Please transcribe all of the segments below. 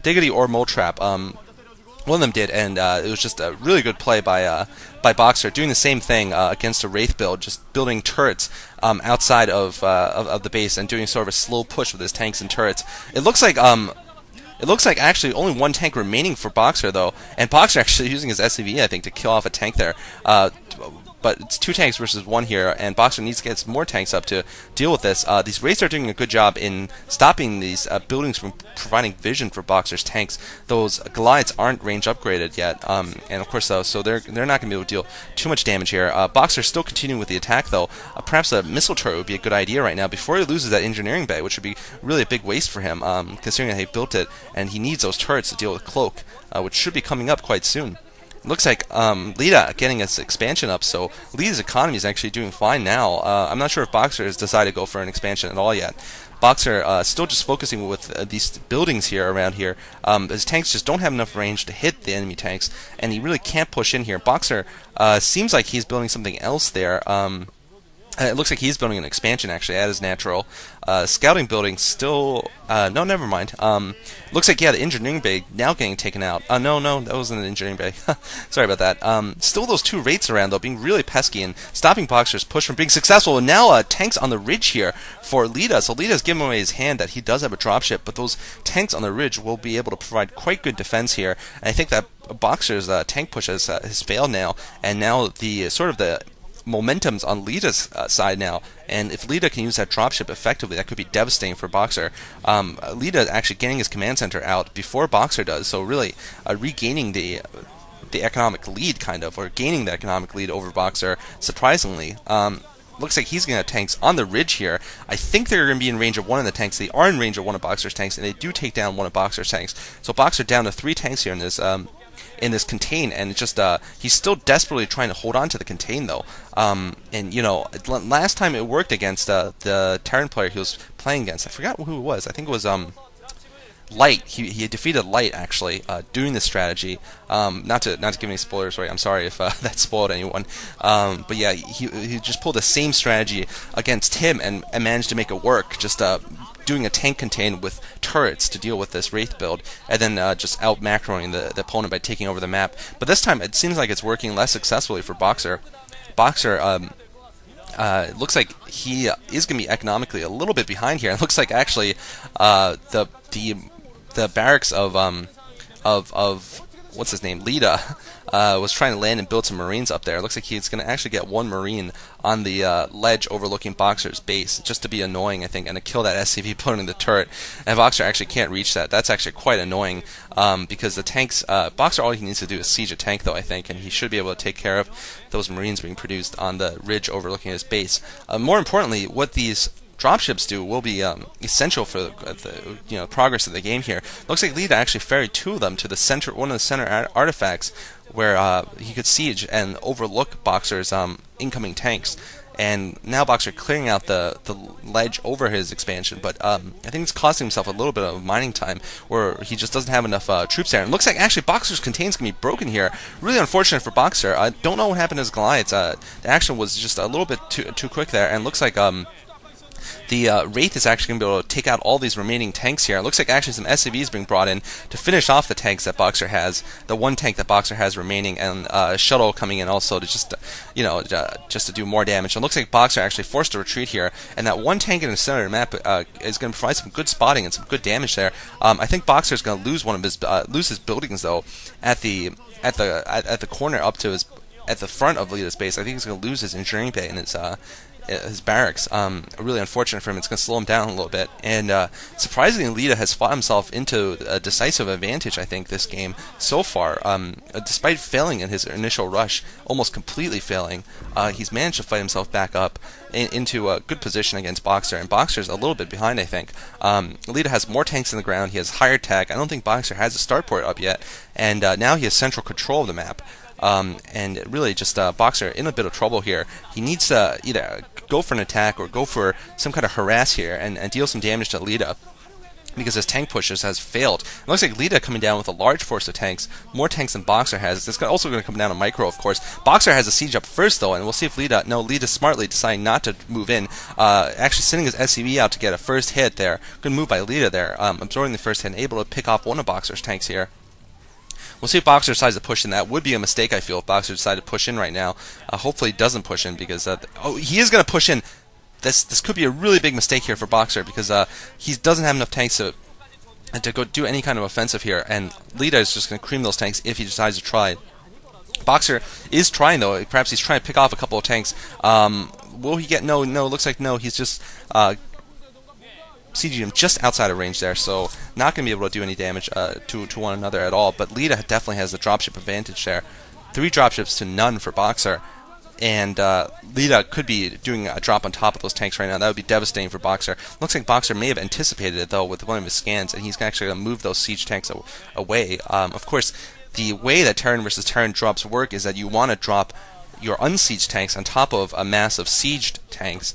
Diggity or Mole Trap. One of them did, and it was just a really good play by Boxer, doing the same thing against a Wraith build, just building turrets outside of the base and doing sort of a slow push with his tanks and turrets. It looks like actually only one tank remaining for Boxer though, and Boxer actually using his SCV I think to kill off a tank there. But it's 2 tanks versus 1 here, and Boxer needs to get some more tanks up to deal with this. These Wraiths are doing a good job in stopping these buildings from providing vision for Boxer's tanks. Those Goliaths aren't range upgraded yet, and of course so they're not going to be able to deal too much damage here. Boxer still continuing with the attack though. Perhaps a missile turret would be a good idea right now before he loses that engineering bay, which would be really a big waste for him, considering that he built it and he needs those turrets to deal with Cloak, which should be coming up quite soon. Looks like Leta getting its expansion up, so Leta's economy is actually doing fine now. I'm not sure if Boxer has decided to go for an expansion at all yet. Boxer still just focusing with these buildings here around here. His tanks just don't have enough range to hit the enemy tanks, and he really can't push in here. Boxer seems like he's building something else there. It looks like he's building an expansion actually at his natural. Scouting building still... no, never mind. Looks like, yeah, the engineering bay now getting taken out. No, that wasn't an engineering bay. Sorry about that. Still those 2 Wraiths around, though, being really pesky and stopping Boxer's push from being successful. And now tanks on the ridge here for Leta. So Leta's given away his hand that he does have a dropship, but those tanks on the ridge will be able to provide quite good defense here. And I think that Boxer's tank push has failed now, and now the sort of the momentum's on Leta's side now, and if Leta can use that dropship effectively, that could be devastating for Boxer. Leta actually getting his command center out before Boxer does, so really regaining the economic lead, kind of, or gaining the economic lead over Boxer, surprisingly. Looks like he's going to have tanks on the ridge here. I think they're going to be in range of one of the tanks. They are in range of one of Boxer's tanks, and they do take down one of Boxer's tanks. So Boxer down to 3 tanks here in this contain, and it's just he's still desperately trying to hold on to the contain though. And you know, last time it worked against the Terran player he was playing against. I forgot who it was. I think it was Light. He defeated Light actually doing this strategy. Not to give any spoilers, right? I'm sorry if that spoiled anyone. But yeah, he just pulled the same strategy against him and managed to make it work. Just doing a tank contain with turrets to deal with this Wraith build, and then just out macroing the opponent by taking over the map. But this time it seems like it's working less successfully for Boxer. Boxer looks like he is going to be economically a little bit behind here. It looks like actually the barracks of what's his name, Leta, was trying to land and build some Marines up there. It looks like he's going to actually get 1 Marine on the ledge overlooking Boxer's base, just to be annoying, I think, and to kill that SCV putting the turret. And Boxer actually can't reach that. That's actually quite annoying, because the tanks, Boxer, all he needs to do is siege a tank, though, I think, and he should be able to take care of those Marines being produced on the ridge overlooking his base. More importantly, what these dropships do will be essential for the progress of the game here. Looks like Leta actually ferried 2 of them to the center, one of the center artifacts, where he could siege and overlook Boxer's incoming tanks. And now Boxer clearing out the ledge over his expansion, but I think it's costing himself a little bit of mining time, where he just doesn't have enough troops there. And it looks like actually Boxer's contain's going to be broken here. Really unfortunate for Boxer. I don't know what happened to his Goliaths. The action was just a little bit too quick there, and looks like the Wraith is actually going to be able to take out all these remaining tanks here. It looks like actually some SCVs being brought in to finish off the tanks that Boxer has, the 1 tank that Boxer has remaining, and a shuttle coming in also to just, just to do more damage. And it looks like Boxer actually forced a retreat here, and that 1 tank in the center of the map is going to provide some good spotting and some good damage there. I think Boxer is going to lose one of his his buildings though at the corner up to at the front of Leta's base. I think he's going to lose his engineering bay and his barracks. Really unfortunate for him. It's going to slow him down a little bit. And surprisingly, Leta has fought himself into a decisive advantage, I think, this game so far. Despite failing in his initial rush, almost completely failing, he's managed to fight himself back up into a good position against Boxer. And Boxer's a little bit behind, I think. Leta has more tanks in the ground. He has higher tech. I don't think Boxer has a starport up yet. And now he has central control of the map. And really just Boxer in a bit of trouble here. He needs to either go for an attack or go for some kind of harass here and deal some damage to Leta. because his tank pushes has failed. It looks like Leta coming down with a large force of tanks, more tanks than Boxer has. It's also going to come down to Micro, of course. Boxer has a siege up first, though, and we'll see if Leta smartly deciding not to move in, actually sending his SCV out to get a first hit there. Good move by Leta there, absorbing the first hit and able to pick off one of Boxer's tanks here. We'll see if Boxer decides to push in. That would be a mistake, I feel, if Boxer decided to push in right now. Hopefully he doesn't push in, because he is going to push in. This could be a really big mistake here for Boxer, because he doesn't have enough tanks to go do any kind of offensive here, and Leta is just going to cream those tanks if he decides to try. Boxer is trying, though. Perhaps he's trying to pick off a couple of tanks. Will he get no? Looks like no. He's just sieging him just outside of range there, so not going to be able to do any damage to one another at all. But Leta definitely has the dropship advantage there. 3 dropships to none for Boxer. And Leta could be doing a drop on top of those tanks right now. That would be devastating for Boxer. Looks like Boxer may have anticipated it, though, with one of his scans, and he's actually going to move those siege tanks away. Of course, the way that Terran versus Terran drops work is that you want to drop your unsieged tanks on top of a mass of sieged tanks,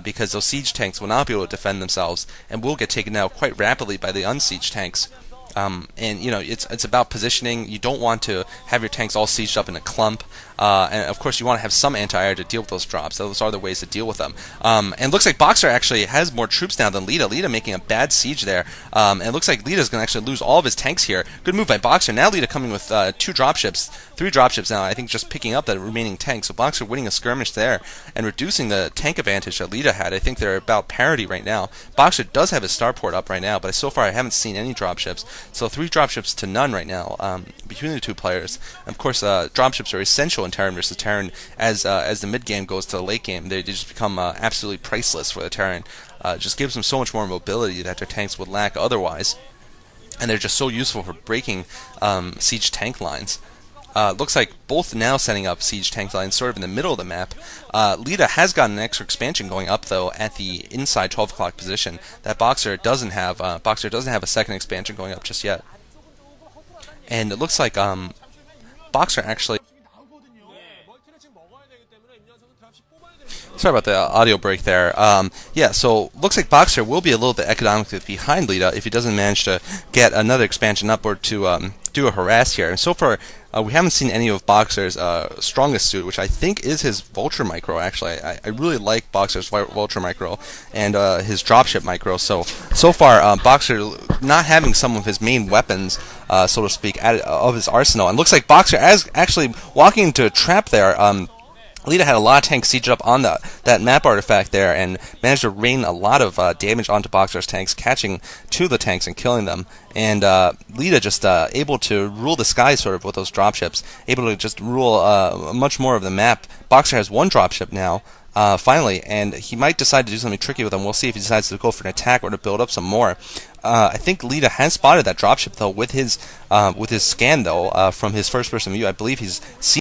because those siege tanks will not be able to defend themselves and will get taken out quite rapidly by the unsieged tanks. And you know, it's about positioning. You don't want to have your tanks all sieged up in a clump, and of course you want to have some anti-air to deal with those drops. Those are the ways to deal with them. And it looks like Boxer actually has more troops now than Leta. Leta making a bad siege there, and it looks like Leta's going to actually lose all of his tanks here. Good move by Boxer. Now Leta coming with 2 dropships, 3 dropships now. I think just picking up the remaining tanks. So Boxer winning a skirmish there and reducing the tank advantage that Leta had. I think they're about parity right now. Boxer does have his starport up right now, but so far I haven't seen any dropships. So 3 dropships to none right now between the 2 players. And of course, dropships are essential in Terran versus Terran. As the mid game goes to the late game, they just become absolutely priceless for the Terran. Just gives them so much more mobility that their tanks would lack otherwise. And they're just so useful for breaking siege tank lines. Looks like both now setting up siege tank lines sort of in the middle of the map. Leta has got an extra expansion going up, though, at the inside 12 o'clock position that Boxer doesn't have. Boxer doesn't have a second expansion going up just yet. And it looks like Boxer actually... Sorry about the audio break there. Yeah, so looks like Boxer will be a little bit economically behind Leta if he doesn't manage to get another expansion up or to do a harass here. And so far, we haven't seen any of Boxer's strongest suit, which I think is his Vulture Micro, actually. I really like Boxer's Vulture Micro and his Dropship Micro. So far, Boxer not having some of his main weapons, so to speak, of his arsenal. And looks like Boxer as actually walking into a trap there. Leta had a lot of tanks sieged up on that map artifact there and managed to rain a lot of damage onto Boxer's tanks, catching 2 of the tanks and killing them. And Leta just able to rule the sky sort of with those dropships, able to just rule much more of the map. Boxer has 1 dropship now, finally, and he might decide to do something tricky with them. We'll see if he decides to go for an attack or to build up some more. I think Leta has spotted that dropship, though, with his scan, though, from his first-person view. I believe he's seen